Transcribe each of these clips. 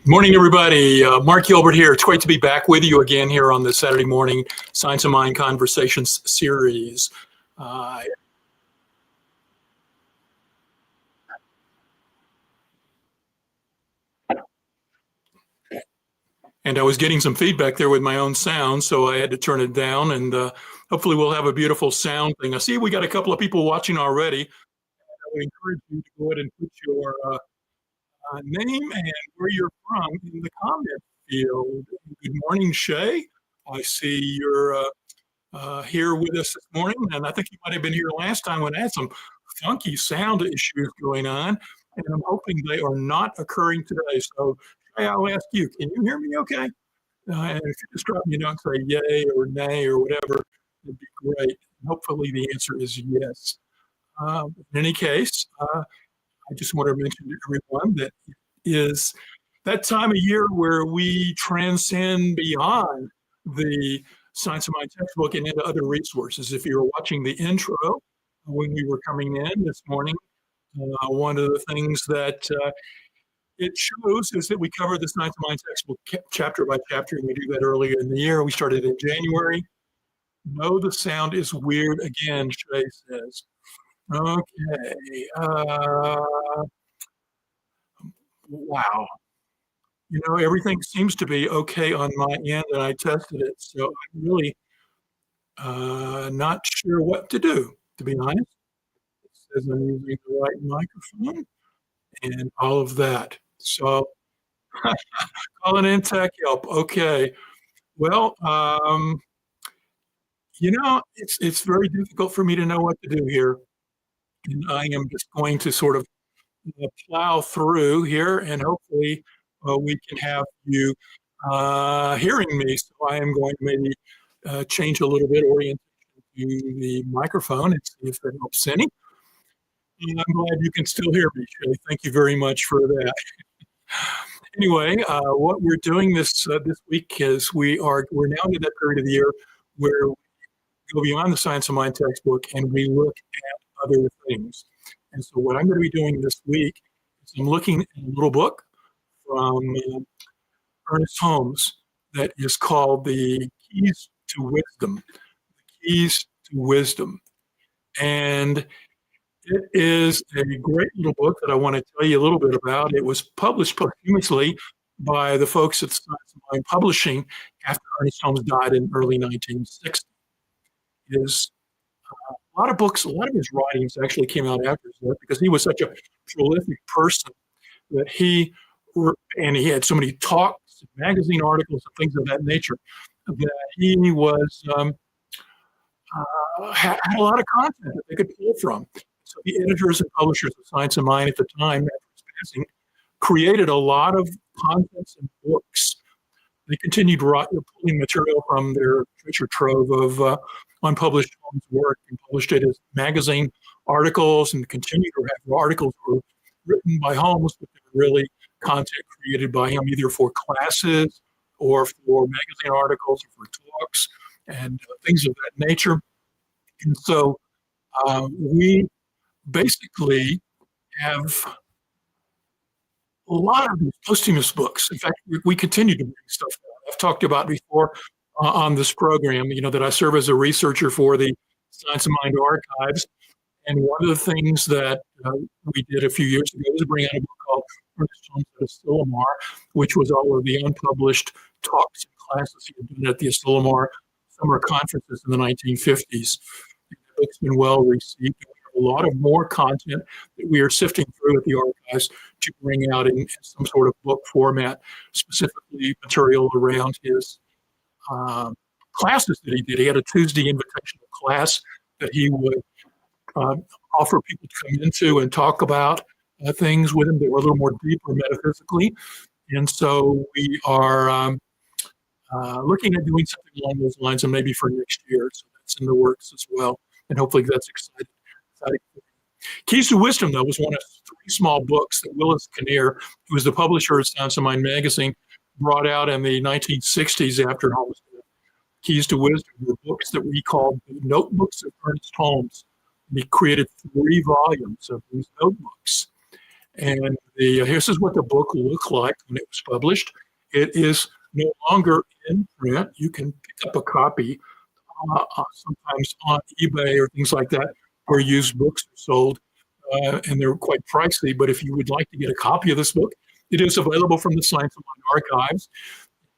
Morning, everybody. Mark Gilbert here. It's great to be back with you again here on the Saturday morning Science of Mind Conversations series. And I was getting some feedback there with my own sound, so I had to turn it down, and hopefully we'll have a beautiful sound thing. I see we got a couple of people watching already. I would encourage you to go ahead and put your name and where you're from in the comment field. Good morning, Shay. I see you're here with us this morning, and I think you might have been here last time when I had some funky sound issues going on, and I'm hoping they are not occurring today. So Shay, I'll ask you, can you hear me okay? And if you just drop me a note and say yay or nay or whatever, it'd be great. Hopefully the answer is yes. In any case, I just want to mention to everyone that it is that time of year where we transcend beyond the Science of Mind textbook and into other resources. If you were watching the intro when we were coming in this morning, one of the things that it shows is that we cover the Science of Mind textbook chapter by chapter, and we do that earlier in the year. We started in January. No, the sound is weird again, Shay says. Okay. Wow. You know, everything seems to be okay on my end, and I tested it, so I'm really not sure what to do, to be honest. It says I'm using the right microphone and all of that. So calling in tech help. Okay. Well, you know, it's very difficult for me to know what to do here. And I am just going to sort of plow through here, and hopefully we can have you hearing me. So I am going to maybe change a little bit orientation to the microphone and see if that helps any. And I'm glad you can still hear me, Shay. Thank you very much for that. Anyway, what we're doing this week is we're now in that period of the year where we go beyond the Science of Mind textbook and we look at other things. And so what I'm going to be doing this week is I'm looking at a little book from Ernest Holmes that is called The Keys to Wisdom. The Keys to Wisdom. And it is a great little book that I want to tell you a little bit about. It was published posthumously by the folks at Science of Mind Publishing after Ernest Holmes died in early 1960. It is a lot of books, a lot of his writings actually came out after his death because he was such a prolific person that he had so many talks, magazine articles, and things of that nature that he was had a lot of content that they could pull from. So the editors and publishers of Science of Mind at the time, after his passing, created a lot of contents and books. They continued pulling material from their treasure trove of unpublished Holmes work and published it as magazine articles, and continued to have articles were written by Holmes, but they were really content created by him either for classes or for magazine articles or for talks and things of that nature. And so we basically have a lot of these posthumous books. In fact, we continue to bring stuff out. I've talked about before on this program, you know, that I serve as a researcher for the Science of Mind archives. And one of the things that we did a few years ago was bring out a book called Ernest Holmes at Asilomar, which was all of the unpublished talks and classes he had done at the Asilomar summer conferences in the 1950s. The book's been well received. A lot of more content that we are sifting through at the archives to bring out in some sort of book format, specifically material around his classes that he did. He had a Tuesday invitational class that he would offer people to come into and talk about things with him that were a little more deeper metaphysically. And so we are looking at doing something along those lines, and maybe for next year. So that's in the works as well. And hopefully that's exciting. Keys to Wisdom, though, was one of three small books that Willis Kinnear, who was the publisher of Science of Mind magazine, brought out in the 1960s after Holmes' death. Keys to Wisdom were books that we called the Notebooks of Ernest Holmes. And he created 3 volumes of these notebooks. And this is what the book looked like when it was published. It is no longer in print. You can pick up a copy sometimes on eBay or things like that, where used books are sold, and they're quite pricey. But if you would like to get a copy of this book, it is available from the Science of Mind archives.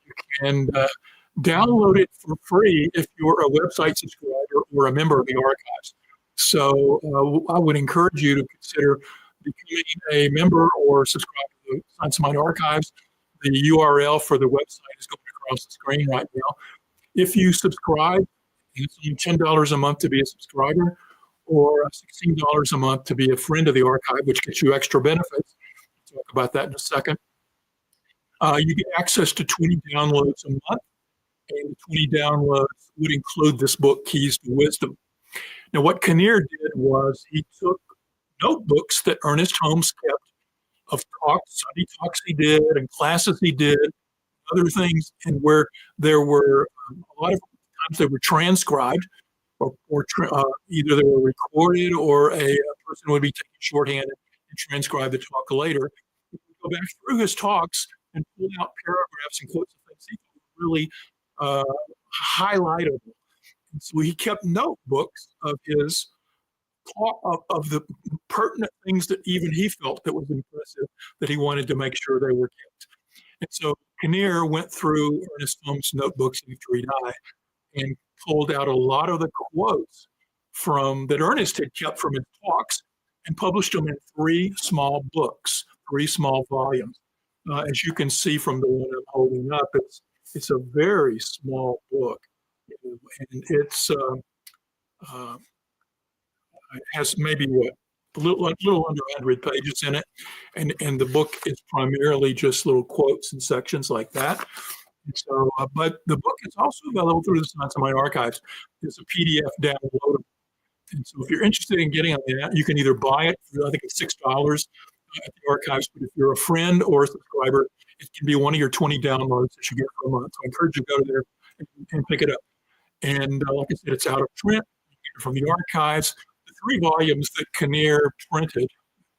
You can download it for free if you're a website subscriber or a member of the archives. So I would encourage you to consider becoming a member or subscribe to the Science of Mind archives. The URL for the website is going across the screen right now. If you subscribe, it's only $10 a month to be a subscriber, or $16 a month to be a friend of the archive, which gets you extra benefits. I'll talk about that in a second. You get access to 20 downloads a month, and the 20 downloads would include this book, Keys to Wisdom. Now, what Kinnear did was he took notebooks that Ernest Holmes kept of talks, Sunday talks he did, and classes he did, other things, and where there were a lot of times they were transcribed, or either they were recorded or a person would be taking shorthand and transcribe the talk later. He would go back through his talks and pull out paragraphs and quotes of things he thought were really highlightable. And so he kept notebooks of his of the pertinent things that even he felt that was impressive, that he wanted to make sure they were kept. And so Kinnear went through Ernest Holmes' notebooks after he died and pulled out a lot of the quotes that Ernest had kept from his talks and published them in 3 small books, 3 small volumes. As you can see from the one I'm holding up, it's a very small book, and it has maybe a little under 100 pages in it, and the book is primarily just little quotes and sections like that. And so, but the book is also available through the Science of Mind archives. It's a PDF downloadable. And so if you're interested in getting on that, you can either buy it for, I think it's $6 at the archives, but if you're a friend or a subscriber, it can be one of your 20 downloads that you get per month. So I encourage you to go to there and pick it up. And like I said, it's out of print. You get it from the archives. The 3 volumes that Kinnear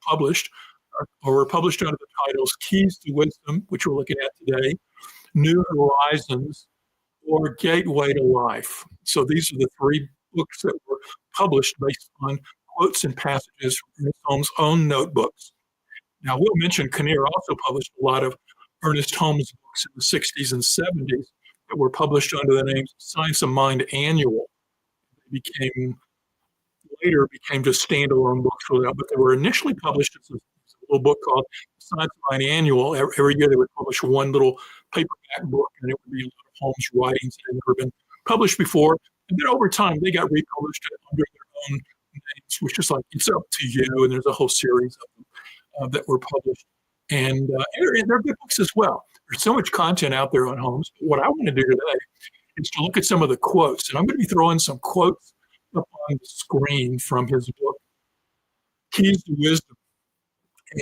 published, were published under the titles Keys to Wisdom, which we're looking at today, New Horizons, or Gateway to Life. So these are the 3 books that were published based on quotes and passages from Ernest Holmes' own notebooks. Now, we'll mention Kinnear also published a lot of Ernest Holmes books in the 60s and 70s that were published under the names Science of Mind Annual. They later became just standalone books for that, but they were initially published as a little book called Science of Mind Annual. Every year they would publish one little paperback book, and it would be a lot of Holmes' writings that had never been published before. And then over time, they got republished under their own names, which is like, it's up to you, and there's a whole series of them that were published. And they're good books as well. There's so much content out there on Holmes. But what I want to do today is to look at some of the quotes. And I'm going to be throwing some quotes up on the screen from his book, Keys to Wisdom.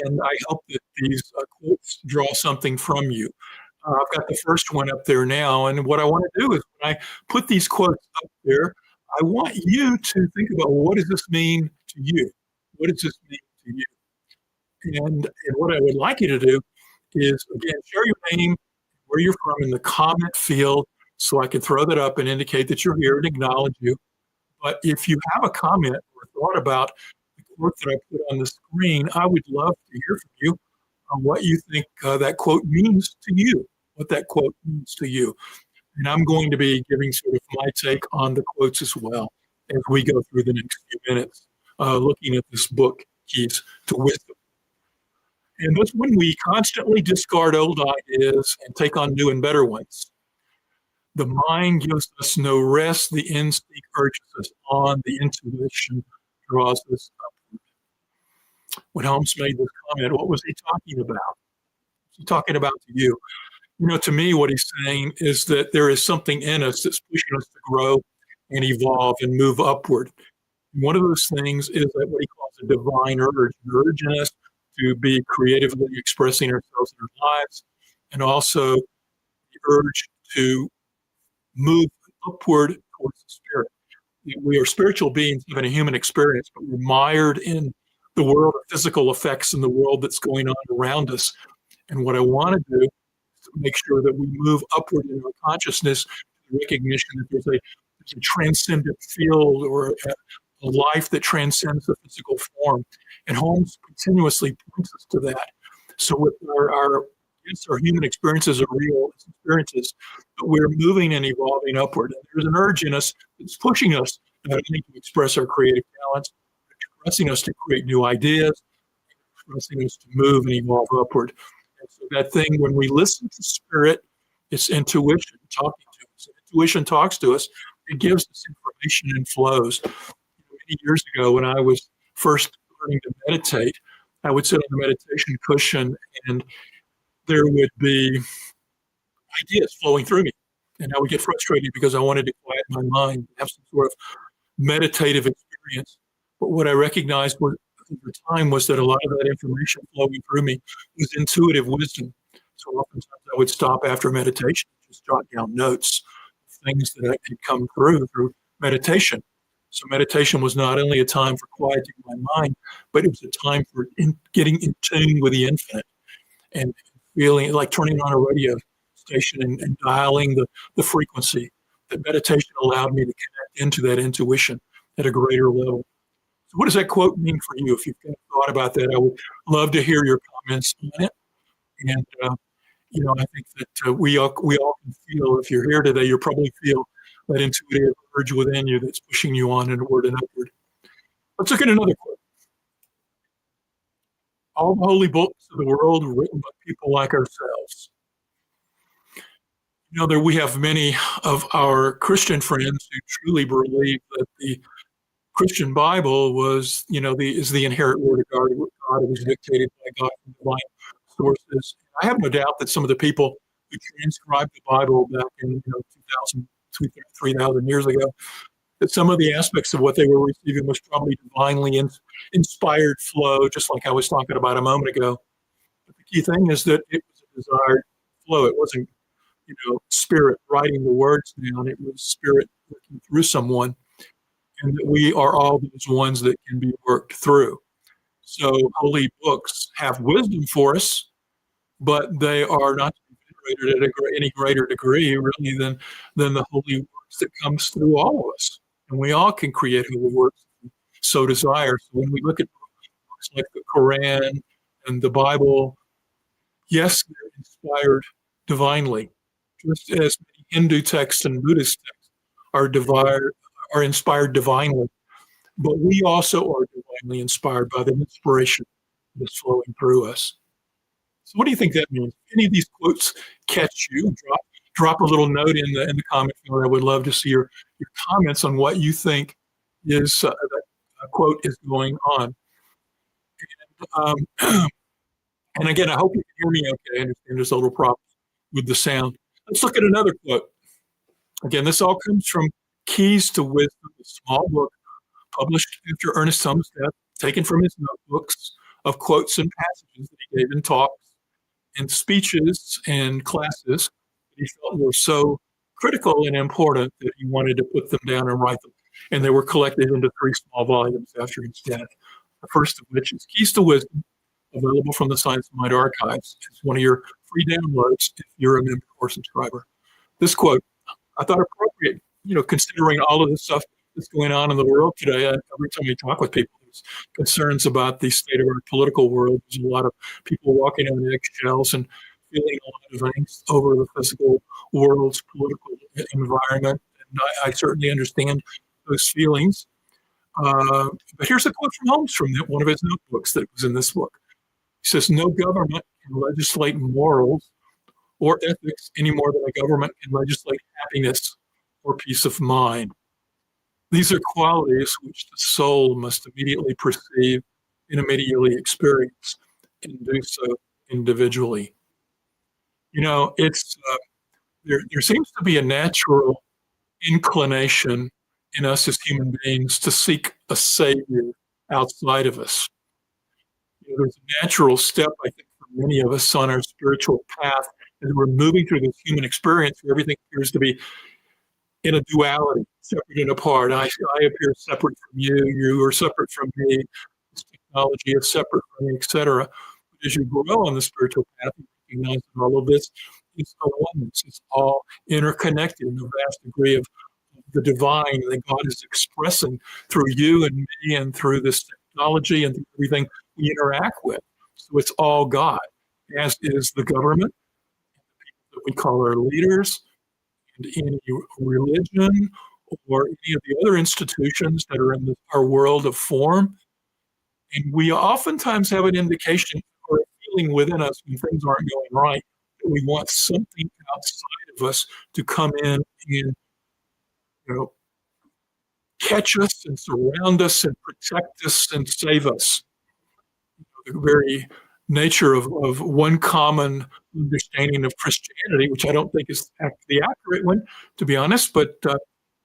And I hope that these quotes draw something from you. I've got the first one up there now. And what I want to do is when I put these quotes up there, I want you to think about, what does this mean to you? What does this mean to you? And what I would like you to do is, again, share your name, where you're from in the comment field, so I can throw that up and indicate that you're here and acknowledge you. But if you have a comment or thought about the quote that I put on the screen, I would love to hear from you on what you think that quote means to you, what that quote means to you. And I'm going to be giving sort of my take on the quotes as well as we go through the next few minutes, looking at this book, Keys to Wisdom. And that's when we constantly discard old ideas and take on new and better ones. The mind gives us no rest. The instinct urges us on. The intuition draws us upward. When Holmes made this comment, what was he talking about? Was he talking about to you? You know, to me, what he's saying is that there is something in us that's pushing us to grow and evolve and move upward. And one of those things is that what he calls a divine urge, an urge in us to be creatively expressing ourselves in our lives, and also the urge to move upward towards the spirit. We are spiritual beings having a human experience, but we're mired in the world of physical effects and the world that's going on around us. And what I want to do is to make sure that we move upward in our consciousness, the recognition that there's a transcendent field or a life that transcends the physical form. And Holmes continuously points us to that. So with yes, our human experiences are real experiences, but we're moving and evolving upward. And there's an urge in us that's pushing us not only to express our creative talents, but expressing us to create new ideas, expressing us to move and evolve upward. And so that thing, when we listen to spirit, it's intuition talking to us. Intuition talks to us. It gives us information and flows. Many years ago, when I was first learning to meditate, I would sit on the meditation cushion and there would be ideas flowing through me. And I would get frustrated because I wanted to quiet my mind, have some sort of meditative experience. But what I recognized over time was that a lot of that information flowing through me was intuitive wisdom. So oftentimes I would stop after meditation, just jot down notes, things that had come through meditation. So meditation was not only a time for quieting my mind, but it was a time for getting in tune with the infinite and feeling like turning on a radio station and dialing the frequency. That meditation allowed me to connect into that intuition at a greater level. So what does that quote mean for you? If you've thought about that, I would love to hear your comments on it. And, I think that we all can feel, if you're here today, you'll probably feel that intuitive urge within you that's pushing you on inward and upward. Let's look at another quote. All the holy books of the world were written by people like ourselves. We have many of our Christian friends who truly believe that the Christian Bible is the inherent word of God. It was dictated by God from divine sources. I have no doubt that some of the people who transcribed the Bible back in 2,000, 3,000 years ago, that some of the aspects of what they were receiving was probably divinely inspired flow, just like I was talking about a moment ago. But the key thing is that it was a desired flow. It wasn't, spirit writing the words down. It was spirit working through someone, and that we are all those ones that can be worked through. So holy books have wisdom for us, but they are not to be venerated at any greater degree, really, than the holy works that comes through all of us. And we all can create holy works if we so desire. So when we look at books like the Quran and the Bible, yes, they're inspired divinely, just as many Hindu texts and Buddhist texts are inspired divinely. But we also are divinely inspired by the inspiration that's flowing through us. So what do you think that means? If any of these quotes catch you, drop a little note in the comment field. I would love to see your comments on what you think is that quote is going on. And again, I hope you can hear me okay. I understand there's a little problem with the sound. Let's look at another quote. Again, this all comes from Keys to Wisdom, a small book published after Ernest Holmes' death, taken from his notebooks of quotes and passages that he gave in talks and speeches and classes that he felt were so critical and important that he wanted to put them down and write them. And they were collected into 3 small volumes after his death. The first of which is Keys to Wisdom, available from the Science of Mind archives. It's one of your free downloads if you're a member or subscriber. This quote, I thought appropriate, considering all of the stuff that's going on in the world today. Every time we talk with people, there's concerns about the state of our political world. There's a lot of people walking on eggshells and feeling a lot of angst over the physical world's political environment. And I certainly understand those feelings. But here's a quote from Holmes from one of his notebooks that was in this book. He says, no government can legislate morals or ethics any more than a government can legislate happiness or peace of mind. These are qualities which the soul must immediately perceive and immediately experience and do so individually. It's there seems to be a natural inclination in us as human beings to seek a savior outside of us. There's a natural step, I think, for many of us on our spiritual path as we're moving through this human experience where everything appears to be in a duality, separate and apart. I appear separate from you, you are separate from me. This technology is separate from me, etc. But as you grow on the spiritual path, you recognize that all of this is a oneness. It's all interconnected in a vast degree of the divine that God is expressing through you and me and through this technology and through everything we interact with. So it's all God, as is the government that we call our leaders, and any religion or any of the other institutions that are in our world of form. And we oftentimes have an indication or a feeling within us when things aren't going right that we want something outside of us to come in and catch us and surround us and protect us and save us. The very nature of one common understanding of Christianity, which I don't think is the accurate one, to be honest, but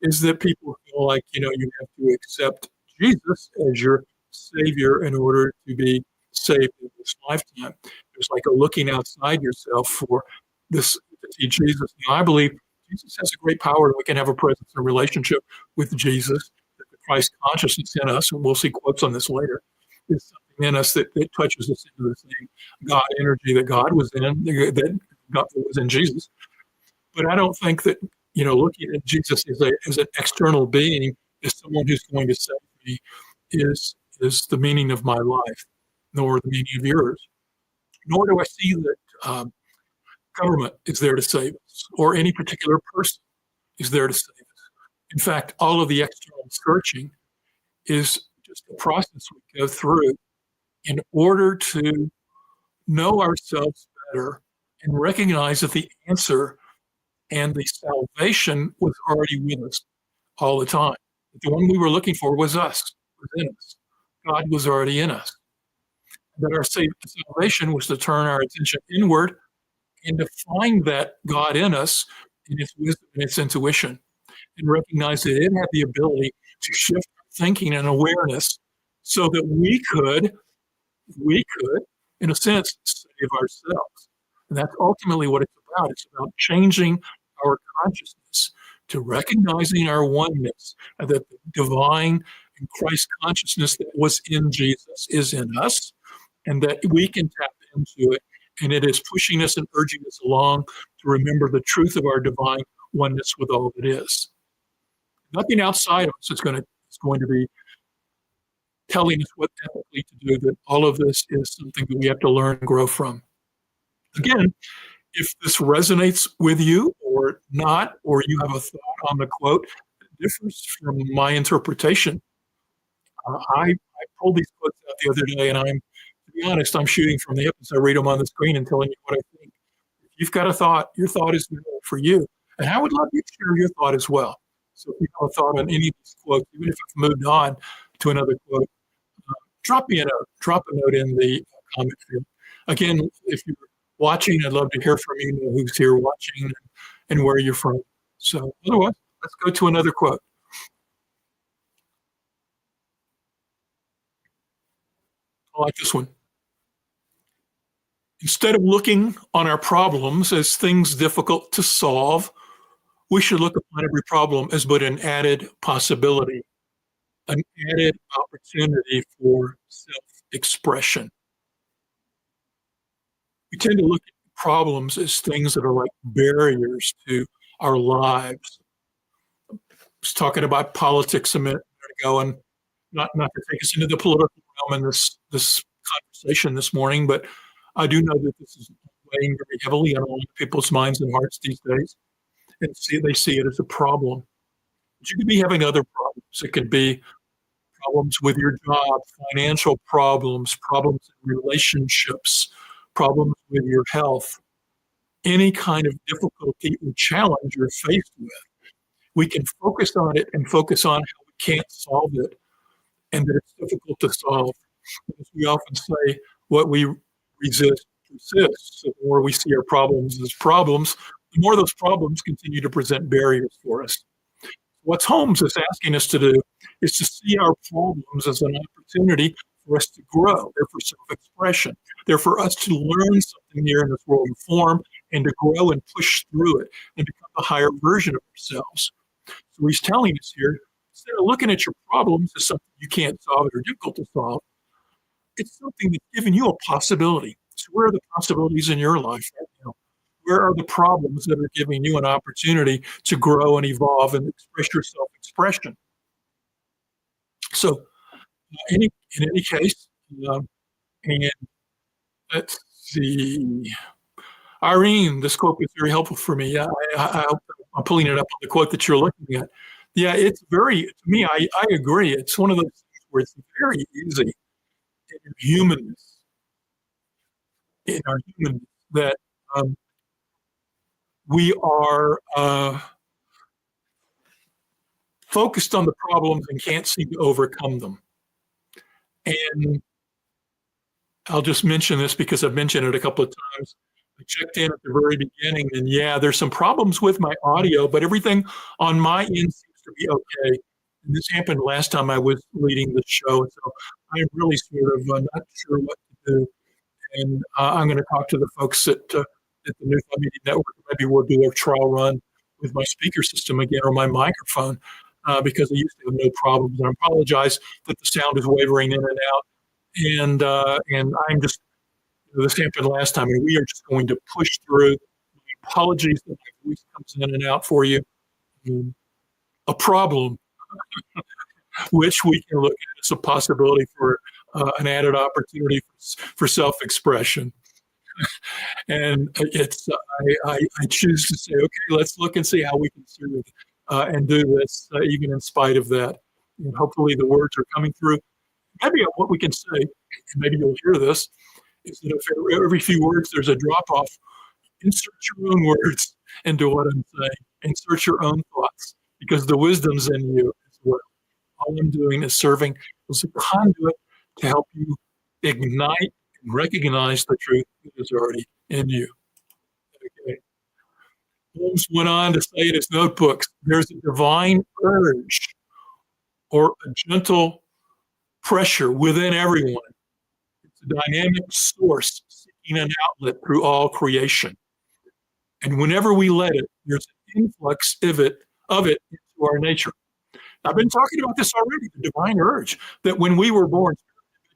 is that people feel like, you have to accept Jesus as your Savior in order to be saved in this lifetime. There's like a looking outside yourself for this entity, Jesus. Now, I believe Jesus has a great power, and we can have a presence and relationship with Jesus. That the Christ consciousness in us, and we'll see quotes on this later, is something in us that touches us into the same God energy that God was in, that God was in Jesus. But I don't think that, looking at Jesus as an external being, as someone who's going to save me, is the meaning of my life, nor the meaning of yours. Nor do I see that government is there to save us, or any particular person is there to save us. In fact, all of the external searching is just a process we go through in order to know ourselves better and recognize that the answer and the salvation was already with us all the time. The one we were looking for was us, was in us. God was already in us. That our salvation was to turn our attention inward and to find that God in us in its wisdom and its intuition, and recognize that it had the ability to shift our thinking and awareness so that we could, in a sense, save ourselves. And that's ultimately what it's about. It's about changing our consciousness to recognizing our oneness, and that the divine and Christ consciousness that was in Jesus is in us, and that we can tap into it. And it is pushing us and urging us along to remember the truth of our divine oneness with all that is. Nothing outside of us is going to be telling us what ethically to do. That all of this is something that we have to learn and grow from. Again, if this resonates with you or not, or you have a thought on the quote that differs from my interpretation, I pulled these quotes out the other day, and to be honest, I'm shooting from the hip as I read them on the screen and telling you what I think. If you've got a thought, your thought is for you. And I would love you to share your thought as well. So if you have a thought on any of these quotes, even if I've moved on to another quote, drop me a note. Drop a note in the comment field. Again, if you're watching, I'd love to hear from you, know who's here watching and where you're from. So otherwise, let's go to another quote. I like this one. Instead of looking on our problems as things difficult to solve, we should look upon every problem as but an added possibility, an added opportunity for self-expression. We tend to look at problems as things that are like barriers to our lives. I was talking about politics a minute ago, and not to take us into the political realm in this conversation this morning, but I do know that this is weighing very heavily on all people's minds and hearts these days, and they see it as a problem. But you could be having other problems. It could be problems with your job, financial problems, problems in relationships, problems with your health, any kind of difficulty or challenge you're faced with. We can focus on it and focus on how we can't solve it, and that it's difficult to solve. As we often say, what we resist persists. So the more we see our problems as problems, the more those problems continue to present barriers for us. What Holmes is asking us to do is to see our problems as an opportunity for us to grow. They're for self-expression. They're for us to learn something here in this world of form and to grow and push through it and become a higher version of ourselves. So he's telling us here, instead of looking at your problems as something you can't solve or difficult to solve, It's something that's given you a possibility. So where are the possibilities in your life right now? Where are the problems that are giving you an opportunity to grow and evolve and express your self-expression? So, any in any case, um, and let's see. Irene, this quote was very helpful for me. Yeah, I hope I'm pulling it up on the quote that you're looking at. Yeah, it's very, to me, I agree. It's one of those things where it's very easy in your humanness, in our humanness, that um, we are focused on the problems and can't seem to overcome them. And I'll just mention this because I've mentioned it a couple of times. I checked in at the very beginning, and yeah, there's some problems with my audio, but everything on my end seems to be okay. And this happened last time I was leading the show, so I'm really sort of not sure what to do. And I'm going to talk to the folks at the New Thought Media Network. Maybe we'll do a trial run with my speaker system again or my microphone because I used to have no problems. And I apologize that the sound is wavering in and out. And I'm just, this happened last time, and we are just going to push through. Apologies that my voice comes in and out for you. A problem, which we can look at as a possibility for an added opportunity for self-expression. And it's I choose to say, okay, let's look and see how we can serve and do this, even in spite of that. And hopefully the words are coming through. Maybe what we can say, and maybe you'll hear this, is that if every few words there's a drop-off, insert your own words into what I'm saying. Insert your own thoughts, because the wisdom's in you as well. All I'm doing is serving as a conduit to help you ignite and recognize the truth that is already in you. Okay. Holmes went on to say in his notebooks, there's a divine urge or a gentle pressure within everyone. It's a dynamic source seeking an outlet through all creation. And whenever we let it, there's an influx of it into our nature. I've been talking about this already, the divine urge, that when we were born,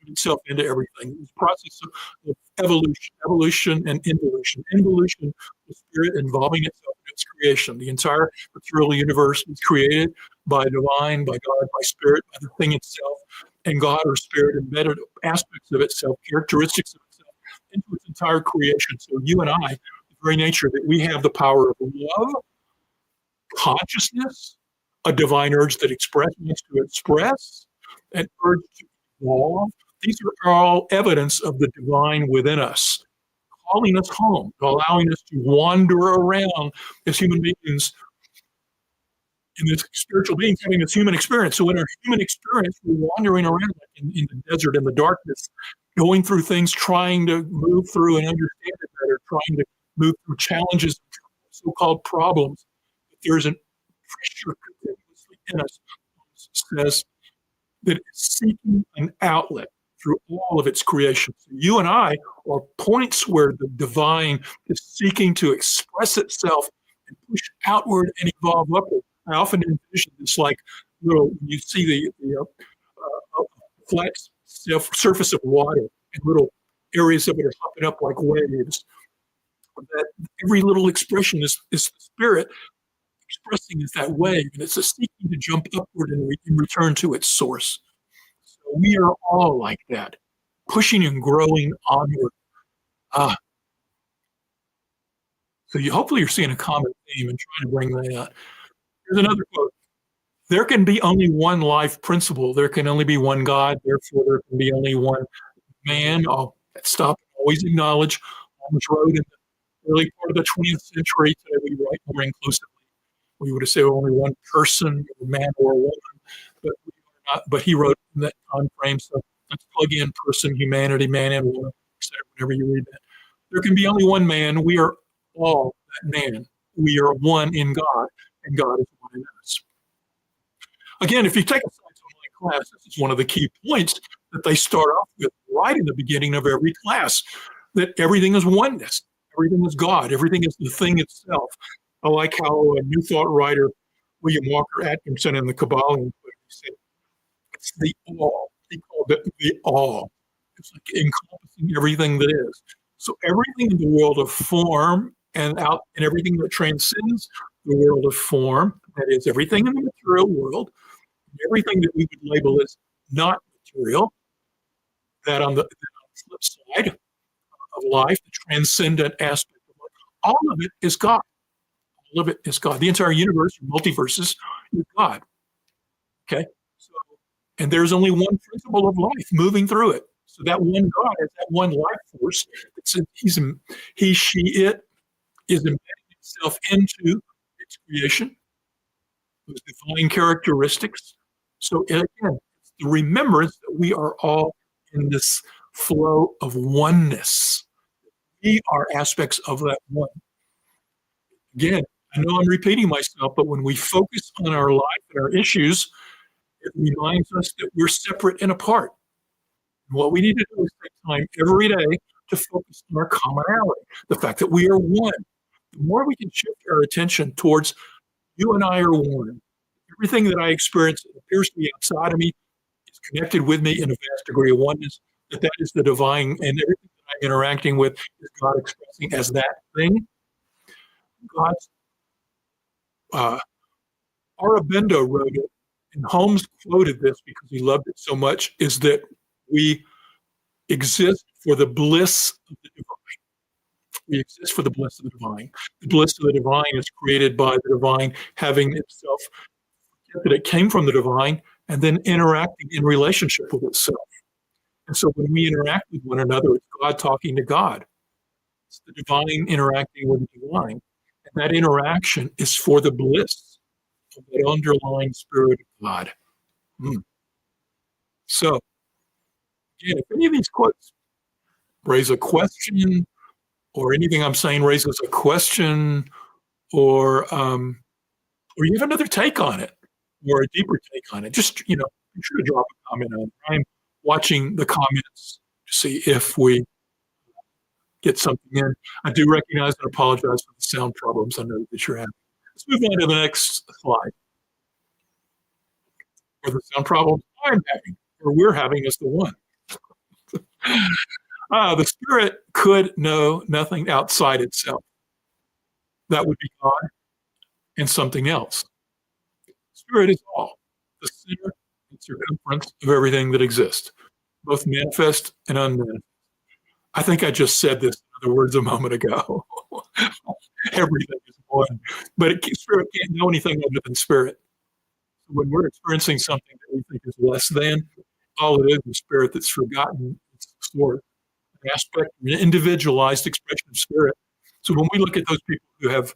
itself into everything. This process of evolution and involution. Involution, the spirit involving itself in its creation. The entire material universe was created by divine, by God, by spirit, by the thing itself, and God or spirit embedded aspects of itself, characteristics of itself into its entire creation. So you and I, the very nature that we have the power of love, consciousness, a divine urge that expresses to express, an urge to evolve. These are all evidence of the divine within us, calling us home, allowing us to wander around as human beings, in this spiritual beings having this human experience. So in our human experience, we're wandering around in the desert, in the darkness, going through things, trying to move through and understand it better, trying to move through challenges, so-called problems. But there's a pressure continuously in us, says, that is seeking an outlet through all of its creation. So you and I are points where the divine is seeking to express itself and push outward and evolve upward. I often envision this like little, you see the flat surface of water and little areas of it are hopping up like waves. That every little expression is the spirit expressing is that wave, and it's a seeking to jump upward and return to its source. So we are all like that, pushing and growing onward. So hopefully you're seeing a common theme and trying to bring that out. Here's another quote. There can be only one life principle. There can only be one God. Therefore, there can be only one man. I'll stop and always acknowledge Holmes wrote in the early part of the 20th century. Today we write more inclusively. We would have said only one person, a man or a woman, but we are not. But he wrote in that time frame. So let's plug in person, humanity, man and woman, etc. Whenever you read that, there can be only one man. We are all that man. We are one in God, and God is one in us. Again, if you take a science online class, this is one of the key points that they start off with right in the beginning of every class, that everything is oneness, everything is God, everything is the thing itself. I like how a New Thought writer, William Walker Atkinson, in the Kabbalion, said, it's the all. He called it the all. It's like encompassing everything that is. So everything in the world of form and everything that transcends the world of form, that is everything in the material world, everything that we would label as not material, that on the flip side of life, the transcendent aspect of life, all of it is God. All of it is God. The entire universe, or multiverses, is God. Okay? So, and there's only one principle of life moving through it. So that one God is that one life force. He, she, it is embedding itself into its creation, those divine characteristics. So again, it's the remembrance that we are all in this flow of oneness. We are aspects of that one. Again, I know I'm repeating myself, but when we focus on our life and our issues, it reminds us that we're separate and apart. And what we need to do is take time every day to focus on our commonality, the fact that we are one. The more we can shift our attention towards you and I are one, everything that I experience that appears to be outside of me is connected with me in a vast degree of oneness, that is the divine, and everything that I'm interacting with is God expressing as that thing. God's Aurobindo wrote it, and Holmes quoted this because he loved it so much, is that we exist for the bliss of the divine. We exist for the bliss of the divine. The bliss of the divine is created by the divine having itself, that it came from the divine, and then interacting in relationship with itself. And so when we interact with one another, it's God talking to God. It's the divine interacting with the divine. And that interaction is for the bliss of that underlying spirit of God. So, again, if any of these quotes raise a question, or anything I'm saying raises a question, or you have another take on it, or a deeper take on it, just, be sure to drop a comment on it. I'm watching the comments to see if we get something in. I do recognize and apologize for the sound problems I know that you're having. Let's move on to the next slide. Or the sound problems I'm having, or we're having is the one. The spirit could know nothing outside itself. That would be God and something else. Spirit is all, the center and circumference of everything that exists, both manifest and unmanifest. I think I just said this in other words a moment ago. Everything is one, but spirit can't know anything other than spirit. So when we're experiencing something that we think is less than, all it is spirit that's forgotten its source, an aspect, an individualized expression of spirit. So when we look at those people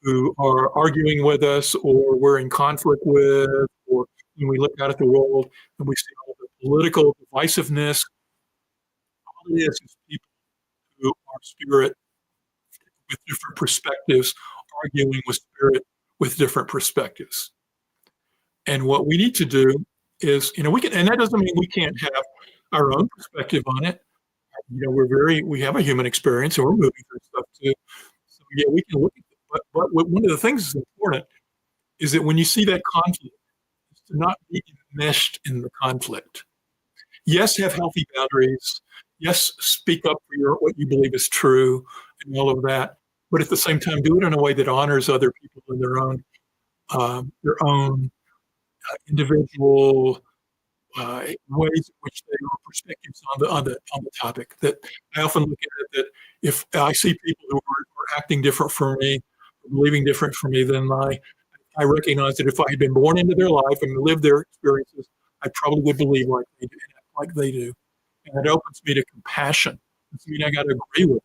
who are arguing with us, or we're in conflict with, or when we look out at the world and we see all the political divisiveness, all it is people who are spirit with different perspectives, arguing with spirit with different perspectives. And what we need to do is, we can, and that doesn't mean we can't have our own perspective on it. We have a human experience, and we're moving through stuff too. So yeah, we can look at it. But one of the things that's important is that when you see that conflict, is to not be enmeshed in the conflict. Yes, have healthy boundaries. Yes, speak up for what you believe is true and all of that. But at the same time, do it in a way that honors other people in their own individual ways in which they are perspectives on the topic. That I often look at it that if I see people who are acting different from me, believing different from me, then I recognize that if I had been born into their life and lived their experiences, I probably would believe like they do, and act like they do. And it opens me to compassion. Doesn't mean I got to agree with it,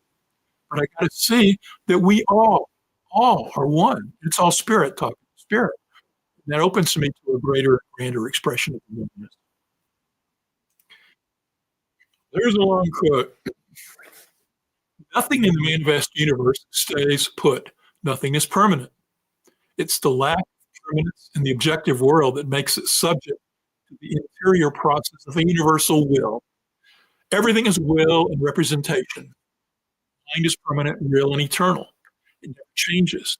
but I got to see that we all are one. It's all spirit talking to spirit. And that opens me to a greater and grander expression of the oneness. There's a long quote. Nothing in the manifest universe stays put. Nothing is permanent. It's the lack of permanence in the objective world that makes it subject to the interior process of a universal will. Everything is will and representation. Mind is permanent, real, and eternal. It never changes.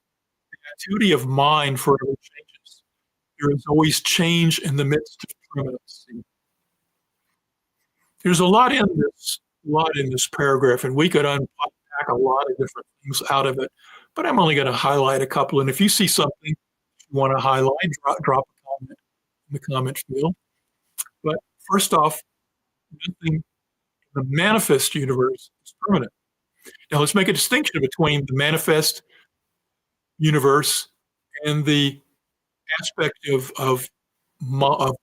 The activity of mind forever changes. There is always change in the midst of permanency. There's a lot in this paragraph, and we could unpack a lot of different things out of it. But I'm only going to highlight a couple. And if you see something you want to highlight, drop a comment in the comment field. But first off, nothing in the manifest universe is permanent. Now let's make a distinction between the manifest universe and the aspect of God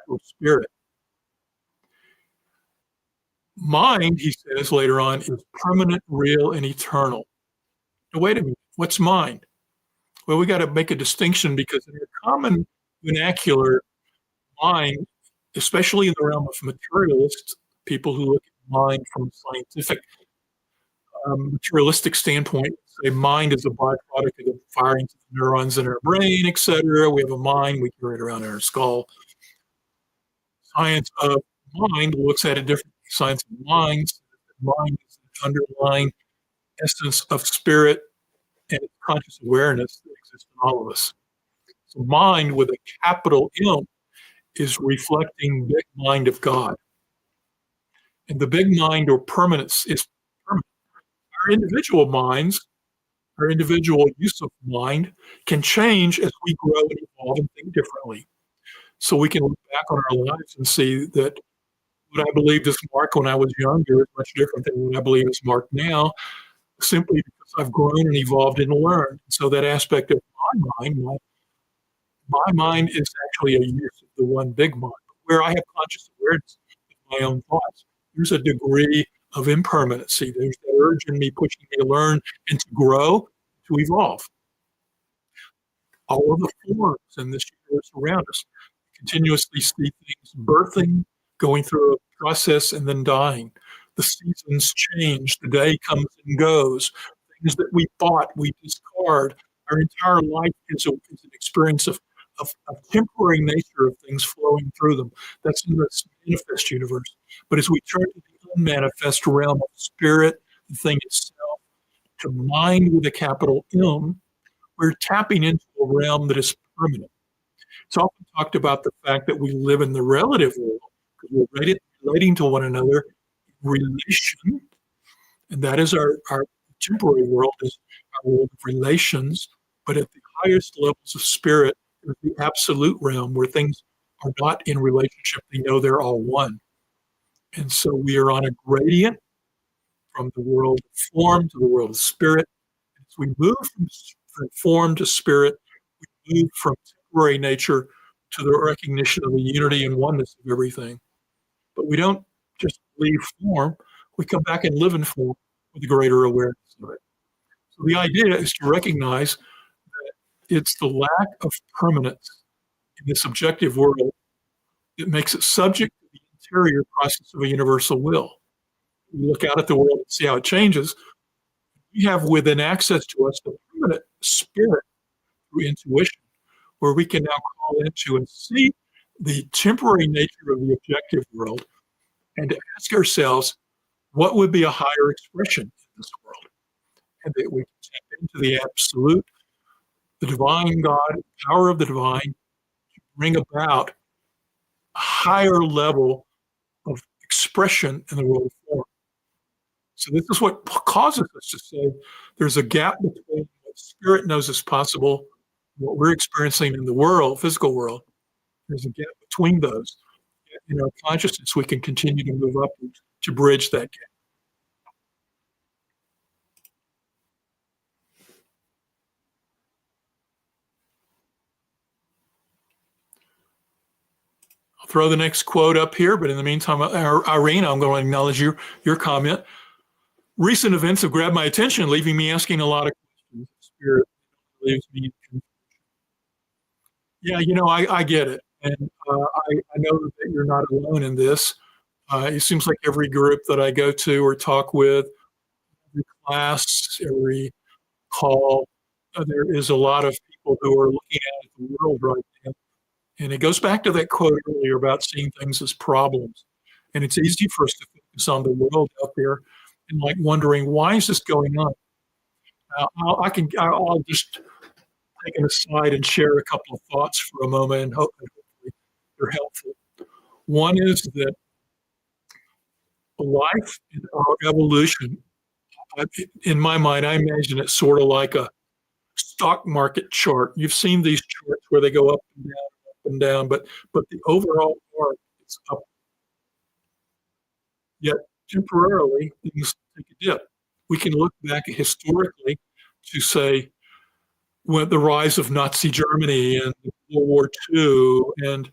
or spirit. Mind, he says later on, is permanent, real, and eternal. Now, wait a minute. What's mind? Well, we got to make a distinction because in the common vernacular, mind, especially in the realm of materialists, people who look at mind from a scientific, materialistic standpoint, say mind is a byproduct of the firing of the neurons in our brain, etc. We have a mind, we carry it around in our skull. Science of mind looks at it differently. Science of mind is the underlying essence of spirit and conscious awareness that exists in all of us. So mind with a capital M is reflecting big mind of God. And the big mind or permanence is permanent. Our individual minds, our individual use of mind can change as we grow and evolve and think differently. So we can look back on our lives and see that what I believed as Mark when I was younger is much different than what I believe as Mark now, simply because I've grown and evolved and learned. So that aspect of my mind is actually a use of the one big mind. Where I have conscious awareness of my own thoughts, there's a degree of impermanency. There's that urge in me pushing me to learn and to grow, to evolve. All of the forms in this universe around us continuously see things birthing, going through a process, and then dying. The seasons change, the day comes and goes. Things that we thought we discard. Our entire life is an experience of temporary nature of things flowing through them. That's in the manifest universe. But as we turn to the unmanifest realm of spirit, the thing itself, to mind with a capital M, we're tapping into a realm that is permanent. It's often talked about the fact that we live in the relative world because we're relating to one another in relation, and that is our temporary world, is our world of relations. But at the highest levels of spirit, there's the absolute realm where things are not in relationship. They know they're all one. And so we are on a gradient from the world of form to the world of spirit. As we move from form to spirit, we move from temporary nature to the recognition of the unity and oneness of everything. But we don't just leave form, we come back and live in form with a greater awareness of it. So the idea is to recognize that it's the lack of permanence in this objective world that makes it subject to the interior process of a universal will. We look out at the world and see how it changes. We have within access to us the permanent spirit through intuition, where we can now call into and see the temporary nature of the objective world and to ask ourselves, what would be a higher expression in this world? And that we can tap into the absolute, the divine God, power of the divine, to bring about a higher level of expression in the world of form. So this is what causes us to say there's a gap between what spirit knows is possible, what we're experiencing in the world, physical world. There's a gap between those. In our consciousness, we can continue to move up to bridge that gap. I'll throw the next quote up here, but in the meantime, Irene, I'm going to acknowledge your comment. Recent events have grabbed my attention, leaving me asking a lot of questions. Spirit leaves me in confusion. Yeah, I get it. And I know that you're not alone in this. It seems like every group that I go to or talk with, every class, every call, there is a lot of people who are looking at the world right now. And it goes back to that quote earlier about seeing things as problems. And it's easy for us to focus on the world out there and like wondering, why is this going on? I'll just take an aside and share a couple of thoughts for a moment and hopefully they're helpful. One is that life and our evolution, I, in my mind, I imagine it's sort of like a stock market chart. You've seen these charts where they go up and down, but the overall arc is up. Yet temporarily, things take a dip. We can look back historically to say when the rise of Nazi Germany and World War II and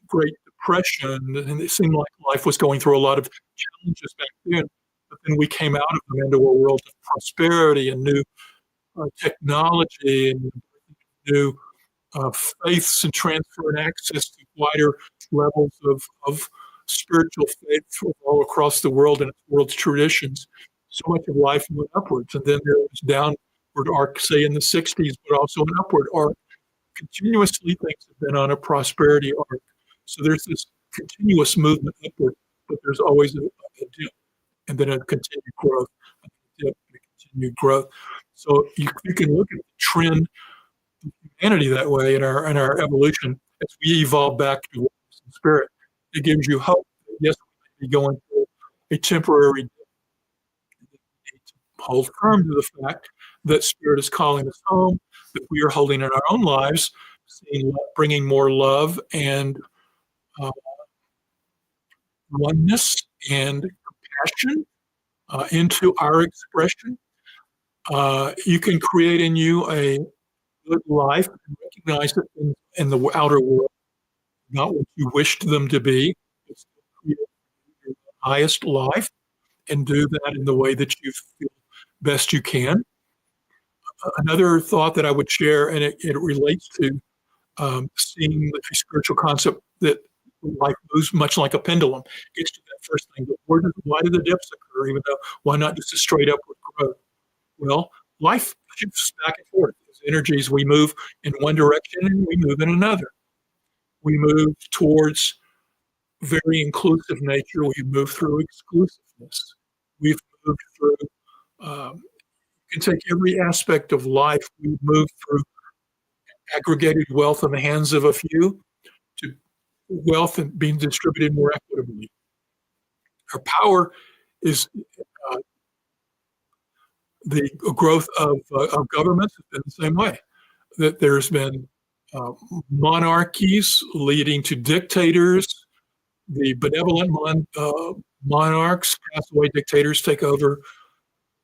Great Depression, and it seemed like life was going through a lot of challenges back then. But then we came out of them into a world of prosperity and new technology and new faiths and transfer and access to wider levels of spiritual faith all across the world and its world's traditions. So much of life went upwards, and then there was downward arc, say in the 60s, but also an upward arc. Continuously, things have been on a prosperity arc. So there's this continuous movement upward, but there's always a dip, and then a continued growth, a dip, and a continued growth. So you can look at the trend of humanity that way in our evolution as we evolve back to oneness and spirit. It gives you hope that yes, we may be going through a temporary dip. We need to hold firm to the fact that spirit is calling us home, that we are holding in our own lives, bringing more love and oneness and compassion into our expression. You can create in you a good life and recognize it in the outer world, not what you wished them to be. It's to create your highest life and do that in the way that you feel best you can. Another thought that I would share, and it relates to seeing the spiritual concept that life moves much like a pendulum. Gets to that first thing, but why do the dips occur? Even though, why not just a straight upward growth? Well, life shifts back and forth. As energies, we move in one direction and we move in another. We move towards very inclusive nature. We move through exclusiveness. We've moved through, you can take every aspect of life. We move through aggregated wealth in the hands of a few to wealth and being distributed more equitably. Our power is the growth of governments has been the same way. That there's been monarchies leading to dictators. The benevolent monarchs pass away, dictators take over,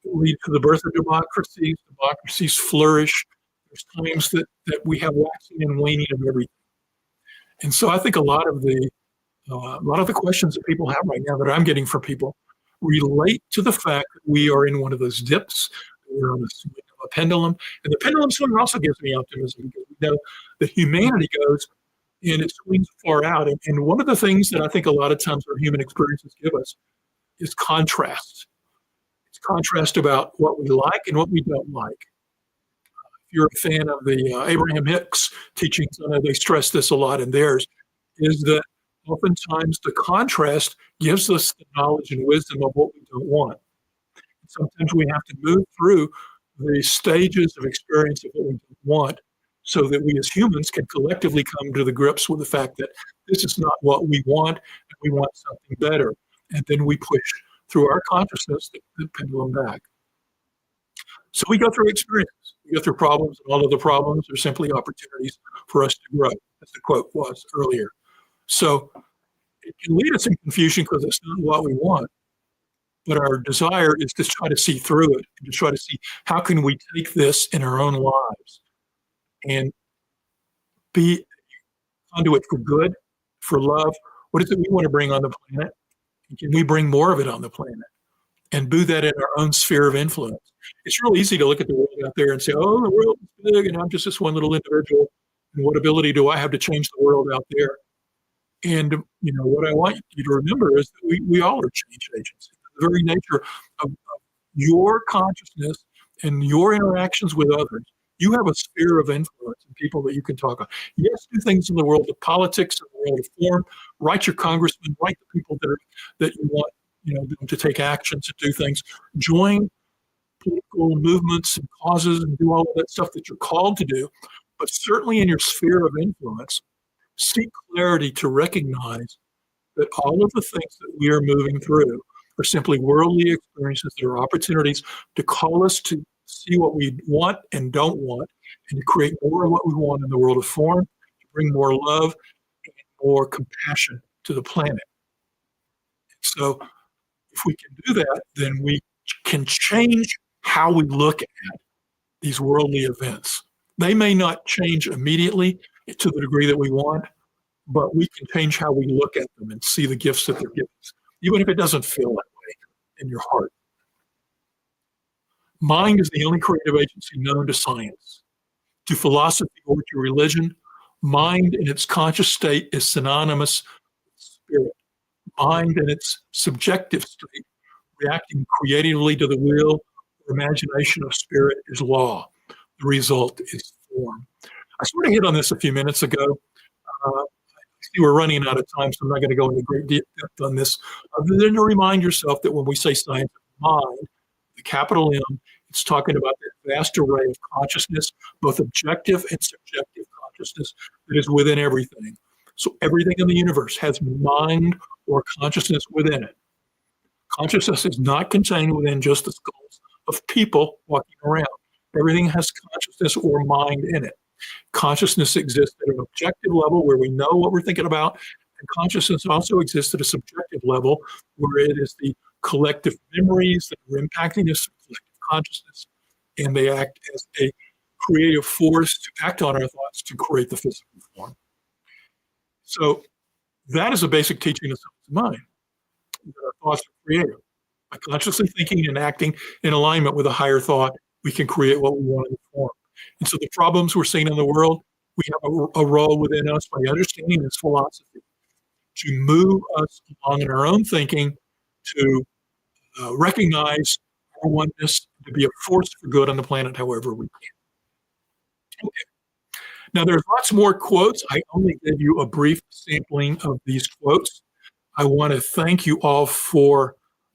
lead to the birth of democracies. Democracies flourish. There's times that we have waxing and waning of everything. And so I think a lot of the questions that people have right now that I'm getting from people relate to the fact that we are in one of those dips. We're on a pendulum. And the pendulum swing also gives me optimism because we know that humanity goes and it swings far out. And one of the things that I think a lot of times our human experiences give us is contrast. It's contrast about what we like and what we don't like. If you're a fan of the Abraham Hicks teachings, I know they stress this a lot in theirs, is that oftentimes the contrast gives us the knowledge and wisdom of what we don't want. Sometimes we have to move through the stages of experience of what we don't want so that we as humans can collectively come to the grips with the fact that this is not what we want and we want something better. And then we push through our consciousness the pendulum back. So we go through experiences, we go through problems, and all of the problems are simply opportunities for us to grow, as the quote was earlier. So it can lead us in confusion because it's not what we want. But our desire is to try to see through it and to try to see how can we take this in our own lives and be a conduit for good, for love. What is it we want to bring on the planet? And can we bring more of it on the planet and do that in our own sphere of influence? It's real easy to look at the world out there and say, oh, the world is big and I'm just this one little individual. And what ability do I have to change the world out there? And what I want you to remember is that we all are change agents. The very nature of your consciousness and your interactions with others, you have a sphere of influence and people that you can talk on. Yes, do things in the world of politics, in the world of form. Write your congressman, write the people that you want them to take action to do things. Join political movements and causes and do all of that stuff that you're called to do. But certainly in your sphere of influence, seek clarity to recognize that all of the things that we are moving through are simply worldly experiences that are opportunities to call us to see what we want and don't want, and to create more of what we want in the world of form, to bring more love and more compassion to the planet. So if we can do that, then we can change how we look at these worldly events. They may not change immediately to the degree that we want, but we can change how we look at them and see the gifts that they're giving us, even if it doesn't feel that way in your heart. Mind is the only creative agency known to science. To philosophy or to religion, mind in its conscious state is synonymous with spirit. Mind in its subjective state, reacting creatively to the will or imagination of spirit, is law. The result is form. I sort of hit on this a few minutes ago. We're running out of time, so I'm not going to go into great depth on this, other than to remind yourself that when we say science of mind, the capital M, it's talking about that vast array of consciousness, both objective and subjective consciousness that is within everything. So everything in the universe has mind or consciousness within it. Consciousness is not contained within just the skulls of people walking around. Everything has consciousness or mind in it. Consciousness exists at an objective level where we know what we're thinking about, and consciousness also exists at a subjective level where it is the collective memories that are impacting this collective consciousness, and they act as a creative force to act on our thoughts to create the physical form. So that is a basic teaching of science of mind, that our thoughts are creative. By consciously thinking and acting in alignment with a higher thought, we can create what we want in the form. And so the problems we're seeing in the world, we have a role within us by understanding this philosophy to move us along in our own thinking, to recognize our oneness, to be a force for good on the planet however we can. Okay. Now, there's lots more quotes. I only gave you a brief sampling of these quotes. I want to thank you all for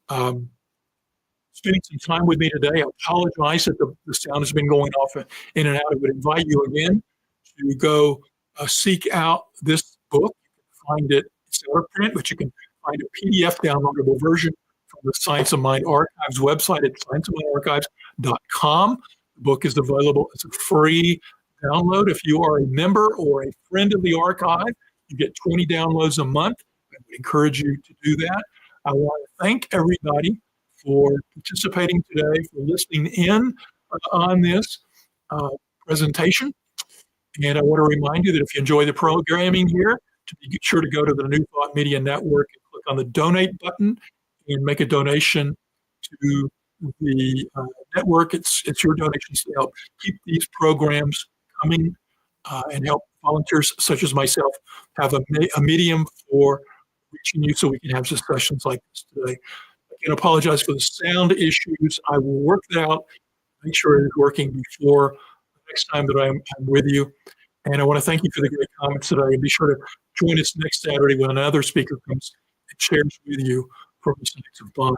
spending some time with me today. I apologize that the sound has been going off in and out. I would invite you again to go seek out this book. You can find it, it's out of print, but you can find a PDF downloadable version from the Science of Mind Archives website at scienceofmindarchives.com. The book is available as a free download. If you are a member or a friend of the archive, you get 20 downloads a month. I would encourage you to do that. I want to thank everybody for participating today, for listening in on this presentation. And I want to remind you that if you enjoy the programming here, to be sure to go to the New Thought Media Network and click on the donate button and make a donation to the network. It's your donations to help keep these programs coming and help volunteers such as myself have a medium for reaching you so we can have discussions like this today. I can apologize for the sound issues. I will work that out, make sure it's working before the next time that I'm with you. And I want to thank you for the great comments today. And be sure to join us next Saturday when another speaker comes and shares with you from the Science of Mind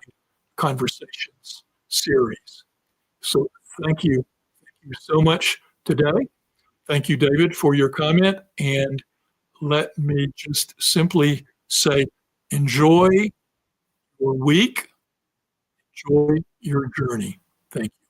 Conversations series. So thank you. Thank you so much today. Thank you, David, for your comment. And let me just simply say, enjoy your week. Enjoy your journey. Thank you.